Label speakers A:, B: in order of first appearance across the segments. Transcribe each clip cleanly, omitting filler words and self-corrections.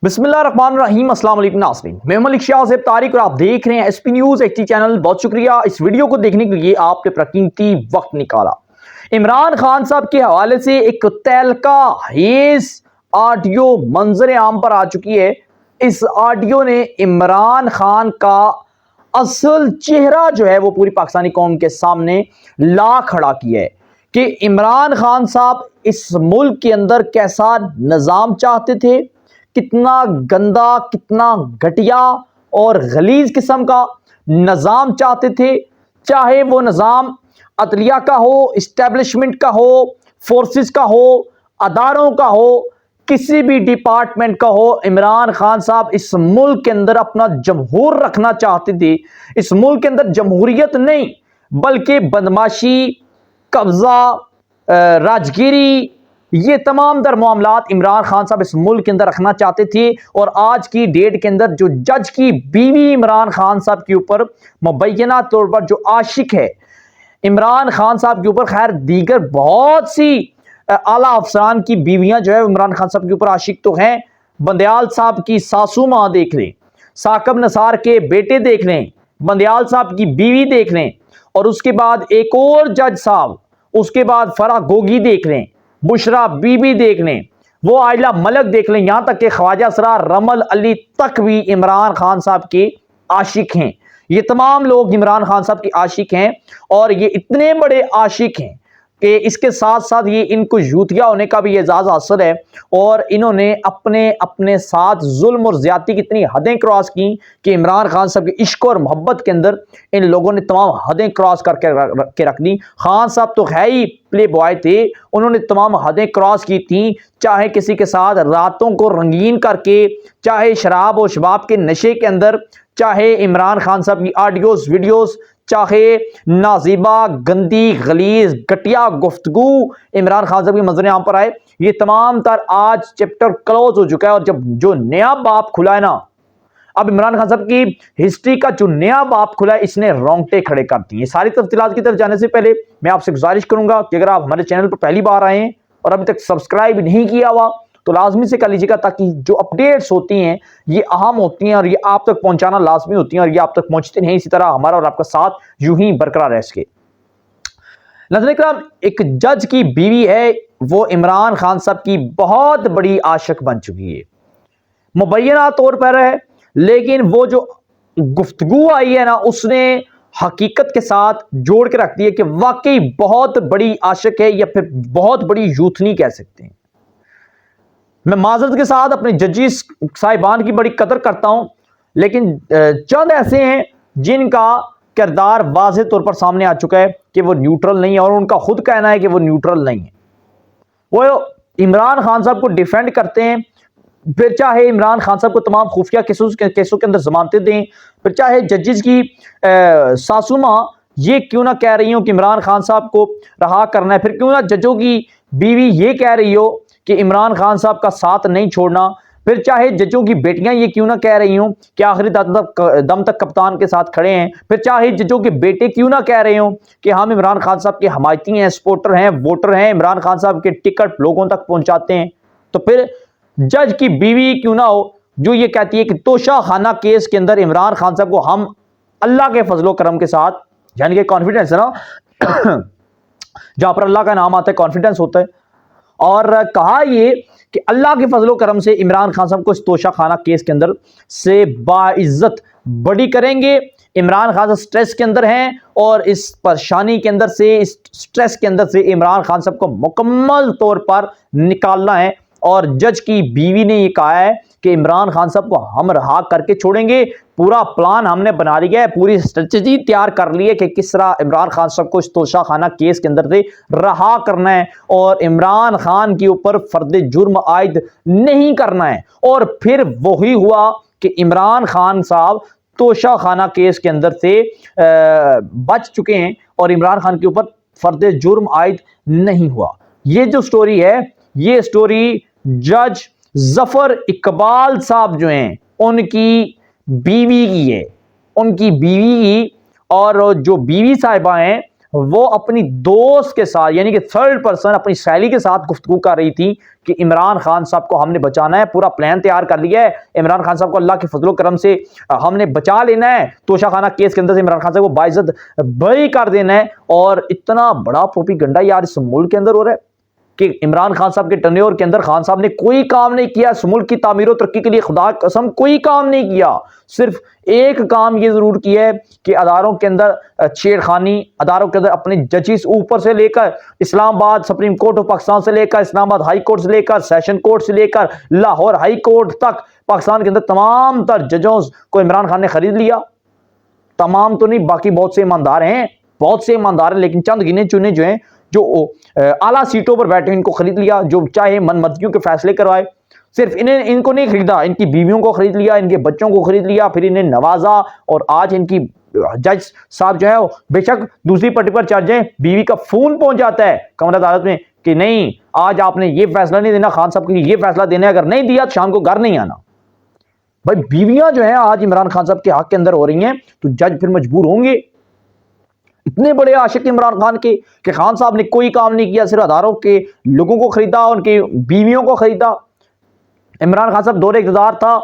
A: बिस्मिल्लाहिर्रहमानिर्रहीम, अस्सलाम वालेकुम नाज़रीन। मैं मलिक शाह तारिक और आप देख रहे हैं एसपी न्यूज़ एचडी चैनल। बहुत शुक्रिया इस वीडियो को देखने के लिए आपने अपना कीमती वक्त निकाला। इमरान खान साहब के हवाले से एक तहलका हेज ऑडियो मंजर आम पर आ चुकी है। इस ऑडियो ने इमरान खान का असल चेहरा जो है वो पूरी पाकिस्तानी कौम के सामने ला खड़ा किया है कि इमरान खान साहब इस मुल्क के अंदर कैसा निज़ाम चाहते थे, कितना गंदा, कितना घटिया और गलीज किस्म का निज़ाम चाहते थे। चाहे वो निज़ाम अदलिया का हो, इस्टेब्लिशमेंट का हो, फोर्सेस का हो, अदारों का हो, किसी भी डिपार्टमेंट का हो, इमरान खान साहब इस मुल्क के अंदर अपना जमहूर रखना चाहते थे। इस मुल्क के अंदर जमहूरियत नहीं बल्कि बदमाशी, कब्जा, राजगिरी, ये तमाम दर मामलात इमरान खान साहब इस मुल्क के अंदर रखना चाहते थे। और आज की डेट के अंदर जो जज की बीवी इमरान खान साहब के ऊपर मुबैना तौर पर जो आशिक है इमरान खान साहब के ऊपर, खैर दीगर बहुत सी आला अफसरान की बीवियां जो है इमरान खान साहब के ऊपर आशिक तो हैं। बंदयाल साहब की सासू माँ देख लें, साकब नसार के बेटे देख लें, बंदयाल साहब की बीवी देख लें, और उसके बाद एक और जज साहब, उसके बाद फराह गोगी देख लें, बुशरा बीबी देख लें, वो आयला मलक देख लें, यहां तक कि ख्वाजा सरार रमल अली तक भी इमरान खान साहब के आशिक हैं। ये तमाम लोग इमरान खान साहब के आशिक हैं और ये इतने बड़े आशिक हैं कि इसके साथ साथ ये इनको यूतिया होने का भी एजाज हासिल है। और इन्होंने अपने अपने साथ जुल्म और ज्यादती की इतनी हदें क्रॉस की कि इमरान खान साहब के इश्क और मोहब्बत के अंदर इन लोगों ने तमाम हदें क्रॉस करके रख दी। खान साहब तो है ही प्ले बॉय थे, उन्होंने तमाम हदें क्रॉस की थी, चाहे किसी के साथ रातों को रंगीन करके, चाहे शराब और शबाब के नशे के अंदर, चाहे इमरान खान साहब की ऑडियोज वीडियोस, चाहे नाजीबा, गंदी, गलीज, घटिया गुफ्तगू इमरान खान साहब की मंजर आम पर आए। ये तमाम तर आज चैप्टर क्लोज हो चुका है और जब जो नया बाप खुला है ना, अब इमरान खान साहब की हिस्ट्री का जो नया बाप खुला है, इसने रोंगटे खड़े कर दिए। सारी तफसीलात की तरफ जाने से पहले मैं आपसे गुजारिश करूंगा कि अगर आप हमारे चैनल पर पहली बार आए हैं और अभी तक सब्सक्राइब नहीं किया हुआ तो लाजमी से कर लीजिएगा, ताकि जो अपडेट्स होती हैं ये अहम होती हैं और ये आप तक पहुंचाना लाजमी होती हैं और ये आप तक पहुंचते नहीं। इसी तरह हमारा और आपका साथ यूं ही बरकरार रह सके। नाज़रीन इकराम, एक जज की बीवी है, वो इमरान खान साहब की बहुत बड़ी आशिक बन चुकी है, मुबैना तौर पर है, लेकिन वो जो गुफ्तगू आई है ना, उसने हकीकत के साथ जोड़ के रख दी है कि वाकई बहुत बड़ी आशिक है या फिर बहुत बड़ी यूथनी कह सकते हैं। मैं माजरत के साथ अपने जजिस साहिबान की बड़ी कदर करता हूं, लेकिन चंद ऐसे हैं जिनका किरदार वाज़ेह तौर पर सामने आ चुका है कि वो न्यूट्रल नहीं है और उनका खुद कहना है कि वो न्यूट्रल नहीं है। वो इमरान खान साहब को डिफेंड करते हैं, फिर चाहे इमरान खान साहब को तमाम खुफिया केसों के अंदर जमानतें दें, फिर चाहे जजिस की सासू माँ ये क्यों ना कह रही हो कि इमरान खान साहब को रहा करना है, फिर क्यों ना जजों की बीवी ये कह रही हो कि इमरान खान साहब का साथ नहीं छोड़ना, फिर चाहे जजों की बेटियां ये क्यों ना कह रही हों कि आखिरी दम तक कप्तान के साथ खड़े हैं, फिर चाहे जजों के बेटे क्यों ना कह रहे हों कि हम इमरान खान साहब के हमायती हैं, सपोर्टर हैं, वोटर हैं, इमरान खान साहब के टिकट लोगों तक पहुंचाते हैं, तो फिर जज की बीवी क्यों ना हो जो ये कहती है कि तोशा खाना केस के अंदर इमरान खान साहब को हम अल्लाह के फजलो करम के साथ, यानी कि कॉन्फिडेंस है ना जहां पर अल्लाह का नाम आता है कॉन्फिडेंस होता है, और कहा ये कि अल्लाह के फजलो करम से इमरान खान साहब को इस तोशा खाना केस के अंदर से बाइज्जत बड़ी करेंगे। इमरान खान साहब स्ट्रेस के अंदर हैं और इस परेशानी के अंदर से, इस स्ट्रेस के अंदर से इमरान खान साहब को मुकम्मल तौर पर निकालना है। और जज की बीवी ने ये कहा है कि इमरान खान साहब को हम रहा करके छोड़ेंगे, पूरा प्लान हमने बना लिया है, पूरी स्ट्रेटजी तैयार कर ली है कि किस तरह इमरान खान साहब को इस तोशा खाना केस के अंदर से रहा करना है और इमरान खान के ऊपर फर्द जुर्म आयद नहीं करना है। और फिर वही हुआ कि इमरान खान साहब तोशा खाना केस के अंदर से बच चुके हैं और इमरान खान के ऊपर फर्द जुर्म आयद नहीं हुआ। ये जो स्टोरी है, ये स्टोरी जज जफर इकबाल साहब जो हैं उनकी बीवी की है, उनकी बीवी की। और जो बीवी साहिबा हैं वो अपनी दोस्त के साथ यानी कि थर्ड पर्सन अपनी सहेली के साथ गुफ्तगू कर रही थी कि इमरान खान साहब को हमने बचाना है, पूरा प्लान तैयार कर लिया है, इमरान खान साहब को अल्लाह के फजलो करम से हमने बचा लेना है, तोशाखाना केस के अंदर से इमरान खान साहब को बाइज्जत बरी कर देना है। और इतना बड़ा प्रोपेगेंडा यार इस मुल्क के अंदर हो रहा है कि इमरान खान साहब के टर्नओवर के अंदर खान साहब ने कोई काम नहीं किया, इस मुल्क की तामीर और तरक्की के लिए खुदा कसम कोई काम नहीं किया। सिर्फ एक काम ये जरूर किया है कि अदारों के अंदर छेड़खानी, अदारों के अंदर अपने जजेस ऊपर से लेकर Islamabad supreme court of Pakistan से लेकर इस्लामाबाद हाई कोर्ट से लेकर सेशन कोर्ट से लेकर लाहौर हाई कोर्ट तक पाकिस्तान के अंदर तमाम तर जजों को इमरान खान ने खरीद लिया। तमाम तो नहीं, बाकी बहुत से ईमानदार हैं, बहुत से ईमानदार हैं, लेकिन चंद गिने चुने जो हैं जो आला सीटों पर बैठे इनको खरीद लिया, जो चाहे मनमर्जियों के फैसले करवाए। सिर्फ इनको नहीं खरीदा, इनकी बीवियों को खरीद लिया, इनके बच्चों को खरीद लिया, फिर इन्हें नवाजा। और आज इनकी जज साहब जो है बेशक दूसरी पट्टी पर चढ़ जाए, बीवी का फोन पहुंच जाता है कमर अदालत में कि नहीं आज आपने ये फैसला नहीं देना, खान साहब को ये फैसला देना है, अगर नहीं दिया तो शाम को घर नहीं आना। भाई बीवियां जो है आज इमरान खान साहब के हक के अंदर हो रही हैं, तो जज फिर मजबूर होंगे। इतने बड़े आशिक इमरान खान के कि खान साहब ने कोई काम नहीं किया, सिर्फ अदारों के लोगों को खरीदा, उनकी बीवियों को खरीदा। इमरान खान साहब दौरे इक़्तिदार था,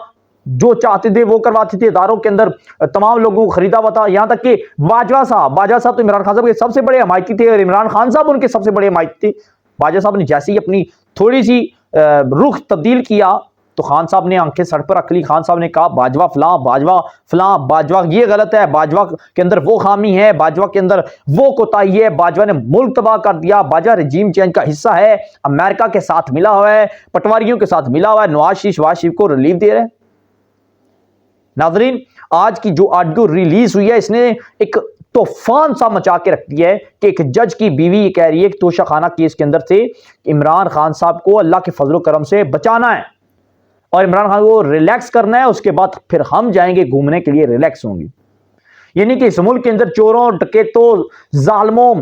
A: जो चाहते थे वो करवाते थे, अदारों के अंदर तमाम लोगों को खरीदा हुआ था। यहां तक कि बाजवा साहब तो इमरान खान साहब के सबसे बड़े हमायती थे और इमरान खान साहब उनके सबसे बड़े हमायती थे। बाजवा साहब ने जैसे ही अपनी थोड़ी सी रुख तब्दील किया तो खान साहब ने आंखें सर पर रख ली। खान साहब ने कहा बाजवा फलां, बाजवा फलां, बाजवा ये गलत है, बाजवा के अंदर वो खामी है, बाजवा के अंदर वो कोताही है, बाजवा ने मुल्क तबाह कर दिया, बाजवा रजीम चेंज का हिस्सा है, अमेरिका के साथ मिला हुआ है, पटवारियों के साथ मिला हुआ है, नवाज शरीफ को रिलीफ दे रहे हैं। नाजरीन आज की जो ऑडियो रिलीज हुई है इसने एक तूफान सा मचा के रख दिया है कि एक जज की बीवी ये कह रही है कि तोशाखाना केस के अंदर से इमरान खान साहब को अल्लाह के फजलो करम से बचाना है और इमरान खान को रिलैक्स करना है, उसके बाद फिर हम जाएंगे घूमने के लिए, रिलैक्स होंगे। यानी कि इस मुल्क के अंदर चोरों, डकैतों, जालिमों,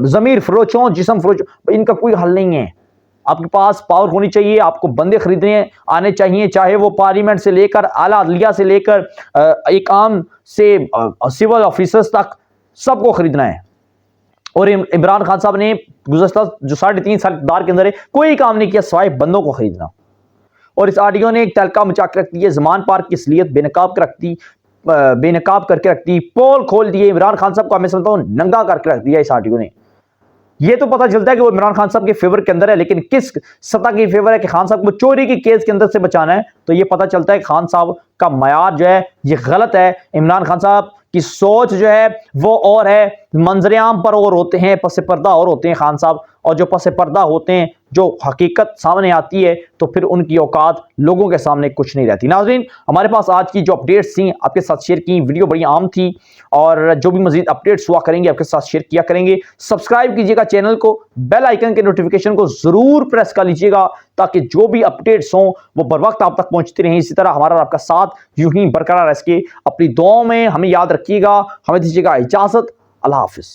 A: जमीर फरोशों, जिस्म फरोशों, इनका कोई हल नहीं है। आपके पास पावर होनी चाहिए, आपको बंदे खरीदने आने चाहिए, चाहे वो पार्लियामेंट से लेकर आला अदलिया से लेकर एक आम से सिविल ऑफिसर्स तक सबको खरीदना है। और इमरान खान साहब ने गुज़श्ता जो 3.5 साल इक़्तिदार के अंदर है कोई काम नहीं किया सिवाय बंदों को खरीदना। और इस ऑडियो ने एक तहलका मचा के रख दी है, ज़मान पार्क की असलियत बेनकाब करके रख दी, पोल खोल दिए, इमरान खान साहब को मैं समझता हूं नंगा करके रख दिया इस ऑडियो ने। ये तो पता चलता है कि वो इमरान खान साहब के फेवर के अंदर है, लेकिन किस सतह की फेवर है कि खान साहब को चोरी के केस के अंदर से बचाना है, तो ये पता चलता है खान साहब का मयार जो है ये गलत है। इमरान खान साहब की सोच जो है वो और है, मंजरेआम पर और होते हैं, पसे पर्दा और होते हैं खान साहब, और जो पसे पर्दा होते हैं, जो हकीकत सामने आती है तो फिर उनकी औकात लोगों के सामने कुछ नहीं रहती। नाज़रीन हमारे पास आज की जो अपडेट्स थी आपके साथ शेयर की, वीडियो बड़ी आम थी और जो भी मजीद अपडेट्स हुआ करेंगे आपके साथ शेयर किया करेंगे। सब्सक्राइब कीजिएगा चैनल को, बेल आइकन के नोटिफिकेशन को जरूर प्रेस कर लीजिएगा ताकि जो भी अपडेट्स हों वो बर वक्त आप तक पहुंचती रहें। इसी तरह हमारा आपका साथ यूं ही बरकरार रह सके। अपनी दुआओं में हमें याद रखिएगा। हमें दीजिएगा इजाजत। अल्लाह हाफिज।